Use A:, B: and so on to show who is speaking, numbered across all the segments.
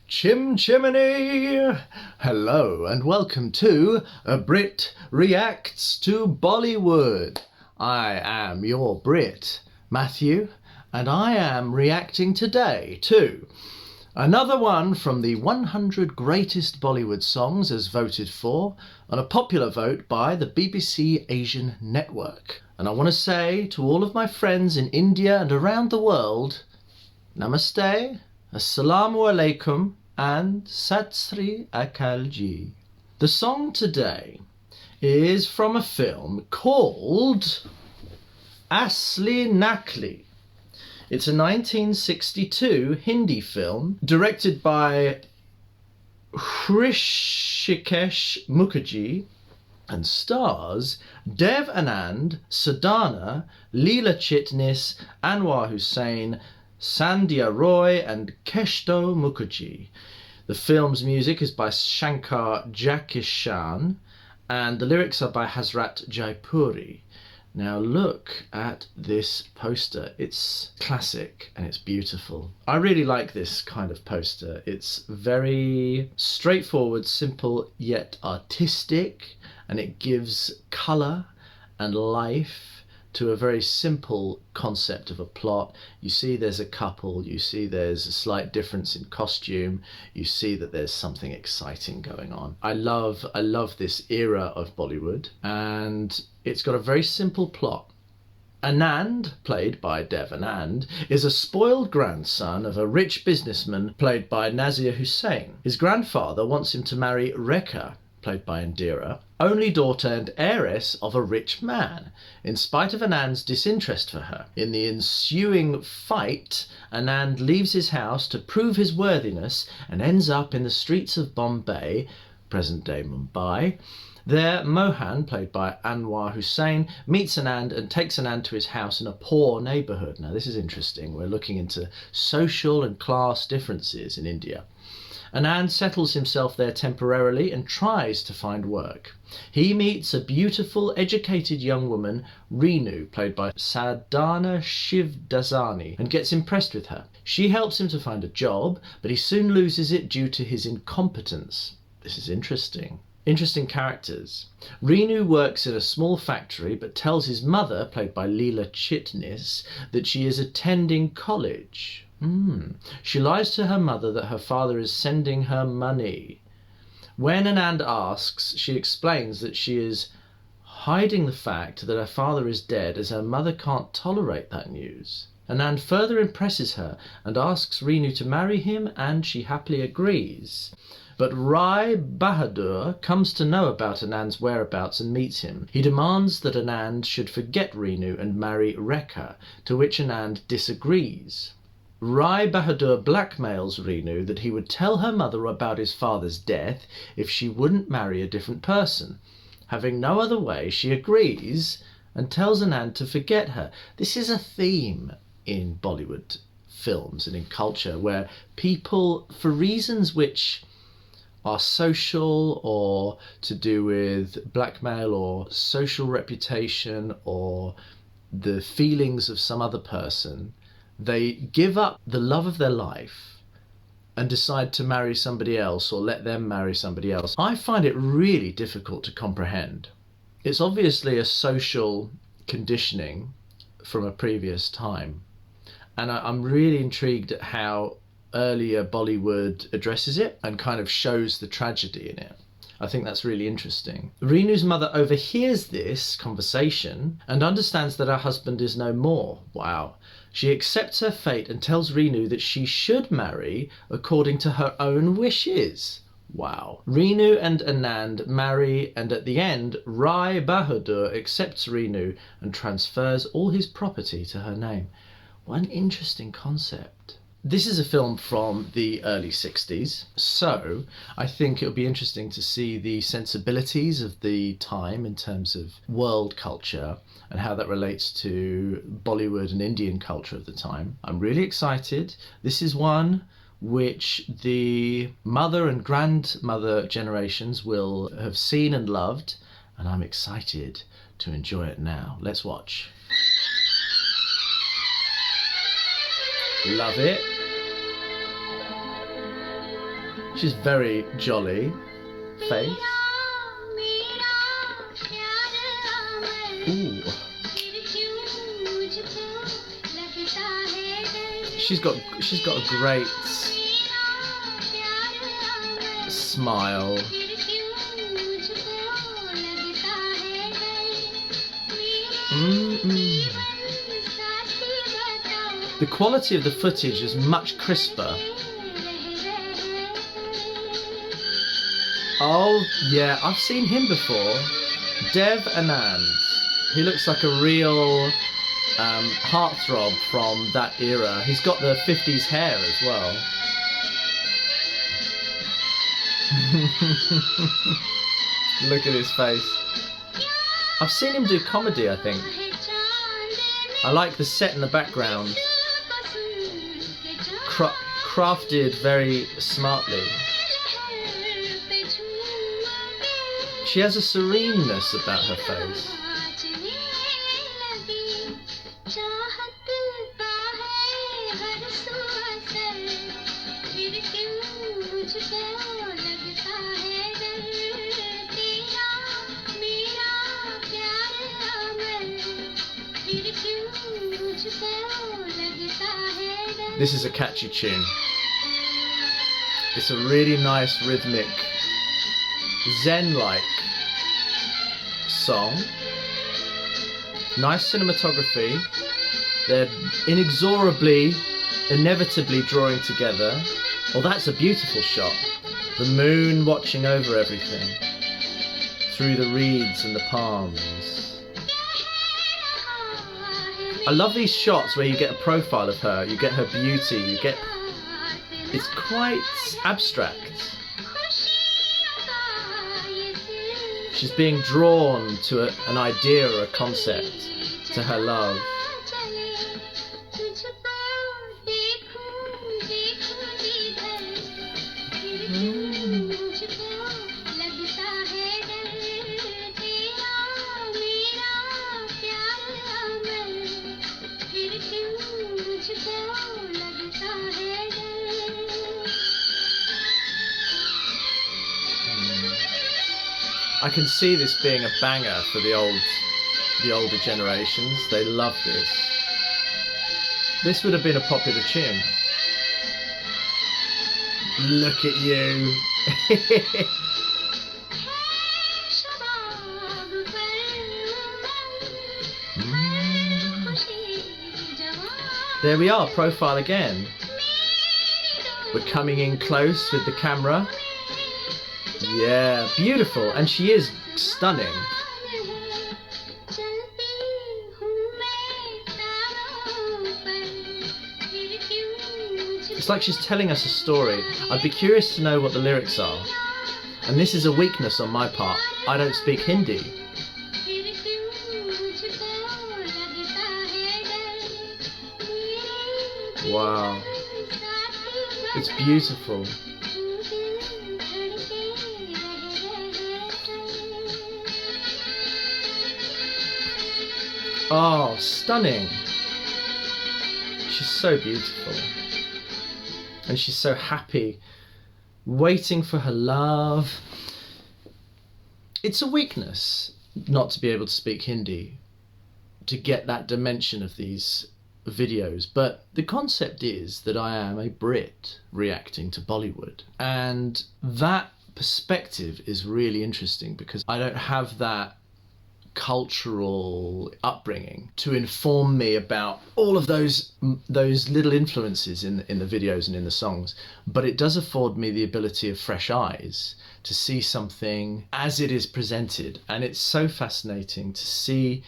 A: Chim Chimney! Hello and welcome to Brit Reacts to Bollywood. I am your Brit, Matthew, and I am reacting today to another one from the 100 greatest Bollywood songs as voted for on a popular vote by the BBC Asian Network. And I want to say to all of my friends in India and around the world, Namaste, Assalamu alaikum, and Sat Sri Akal Ji. The song today is from a film called Asli-Naqli. It's a 1962 Hindi film directed by Hrishikesh Mukherjee and stars Dev Anand, Sadhana, Leela Chitnis, Anwar Hussain, Sandhya Roy and Keshto Mukherjee. The film's music is by Shankar Jakishan and the lyrics are by Hazrat Jaipuri. Now look at this poster. It's classic and it's beautiful. I really like this kind of poster. It's very straightforward, simple, yet artistic, and it gives colour and life to a very simple concept of a plot. You see there's a couple, you see there's a slight difference in costume, you see that there's something exciting going on. I love this era of Bollywood, and it's got a very simple plot. Anand, played by Dev Anand, is a spoiled grandson of a rich businessman played by Nazir Hussain. His grandfather wants him to marry Rekha, played by Indira, only daughter and heiress of a rich man, in spite of Anand's disinterest for her. In the ensuing fight, Anand leaves his house to prove his worthiness and ends up in the streets of Bombay, present-day Mumbai. There, Mohan, played by Anwar Hussain, meets Anand and takes Anand to his house in a poor neighbourhood. Now this is interesting. We're looking into social and class differences in India. Anand settles himself there temporarily and tries to find work. He meets a beautiful, educated young woman, Reenu, played by Sadhana Shivdasani, and gets impressed with her. She helps him to find a job, but he soon loses it due to his incompetence. This is interesting. Interesting characters. Reenu works in a small factory but tells his mother, played by Leela Chitnis, that she is attending college. She lies to her mother that her father is sending her money. When Anand asks, she explains that she is hiding the fact that her father is dead as her mother can't tolerate that news. Anand further impresses her and asks Reenu to marry him, and she happily agrees. But Rai Bahadur comes to know about Anand's whereabouts and meets him. He demands that Anand should forget Reenu and marry Rekha, to which Anand disagrees. Rai Bahadur blackmails Reenu that he would tell her mother about his father's death if she wouldn't marry a different person. Having no other way, she agrees and tells Anand to forget her. This is a theme in Bollywood films and in culture where people, for reasons which are social or to do with blackmail or social reputation or the feelings of some other person, they give up the love of their life and decide to marry somebody else or let them marry somebody else. I find it really difficult to comprehend. It's obviously a social conditioning from a previous time, and I'm really intrigued at how earlier Bollywood addresses it and kind of shows the tragedy in it. I think that's really interesting. Reenu's mother overhears this conversation and understands that her husband is no more. Wow. She accepts her fate and tells Reenu that she should marry according to her own wishes. Wow. Reenu and Anand marry, and at the end, Rai Bahadur accepts Reenu and transfers all his property to her name. What an interesting concept. This is a film from the early 60s, so I think it'll be interesting to see the sensibilities of the time in terms of world culture and how that relates to Bollywood and Indian culture of the time. I'm really excited. This is one which the mother and grandmother generations will have seen and loved, and I'm excited to enjoy it now. Let's watch. Love it. She's very jolly face. Ooh. She's got a great smile. The quality of the footage is much crisper. Oh yeah, I've seen him before. Dev Anand. He looks like a real heartthrob from that era. He's got the 50s hair as well. Look at his face. I've seen him do comedy, I think. I like the set in the background. Crafted very smartly. She has a sereneness about her face. This is a catchy tune. It's a really nice rhythmic, zen-like song. Nice cinematography. They're inevitably drawing together. Well, that's a beautiful shot. The moon watching over everything through the reeds and the palms. I love these shots where you get a profile of her, you get her beauty, it's quite abstract. She's being drawn to an idea or a concept, to her love. I can see this being a banger for the older generations. They love this. This would have been a popular tune. Look at you. There we are, profile again. We're coming in close with the camera. Yeah, beautiful, and she is stunning. It's like she's telling us a story. I'd be curious to know what the lyrics are. And this is a weakness on my part. I don't speak Hindi. Wow. It's beautiful. Oh, stunning. She's so beautiful. And she's so happy, waiting for her love. It's a weakness not to be able to speak Hindi, to get that dimension of these videos. But the concept is that I am a Brit reacting to Bollywood. And that perspective is really interesting because I don't have that cultural upbringing to inform me about all of those little influences in the videos and in the songs, but it does afford me the ability of fresh eyes to see something as it is presented. And it's so fascinating to see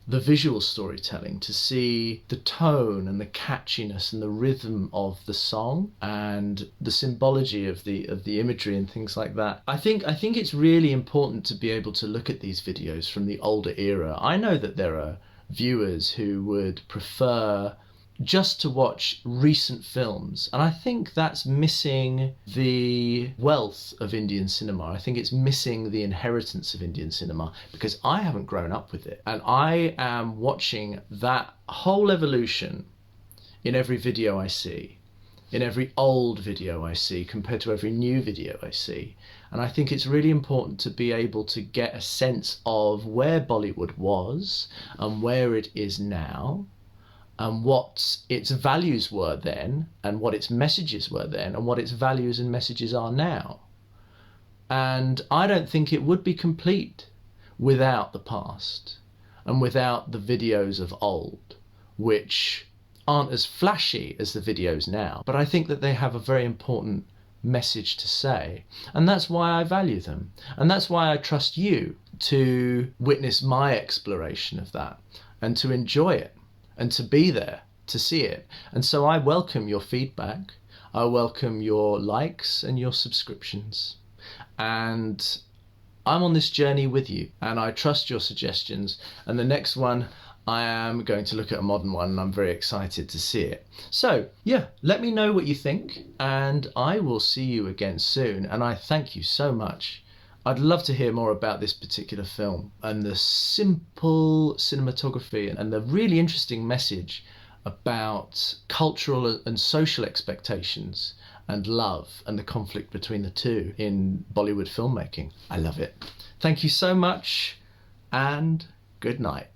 A: the visual storytelling, to see the tone and the catchiness and the rhythm of the song and the symbology of the imagery and things like that. I think it's really important to be able to look at these videos from the older era. I know that there are viewers who would prefer just to watch recent films, and I think that's missing the wealth of Indian cinema. I think it's missing the inheritance of Indian cinema because I haven't grown up with it, and I am watching that whole evolution in every video I see. in every old video I see compared to every new video I see. And I think it's really important to be able to get a sense of where Bollywood was and where it is now, and what its values were then, and what its messages were then, and what its values and messages are now. And I don't think it would be complete without the past and without the videos of old, which aren't as flashy as the videos now, but I think that they have a very important message to say, and that's why I value them, and that's why I trust you to witness my exploration of that and to enjoy it and to be there to see it. And so I welcome your feedback, I welcome your likes and your subscriptions, and I'm on this journey with you, and I trust your suggestions. And the next one, I am going to look at a modern one, and I'm very excited to see it. So yeah, let me know what you think, and I will see you again soon. And I thank you so much. I'd love to hear more about this particular film and the simple cinematography and the really interesting message about cultural and social expectations and love and the conflict between the two in Bollywood filmmaking. I love it. Thank you so much, and good night.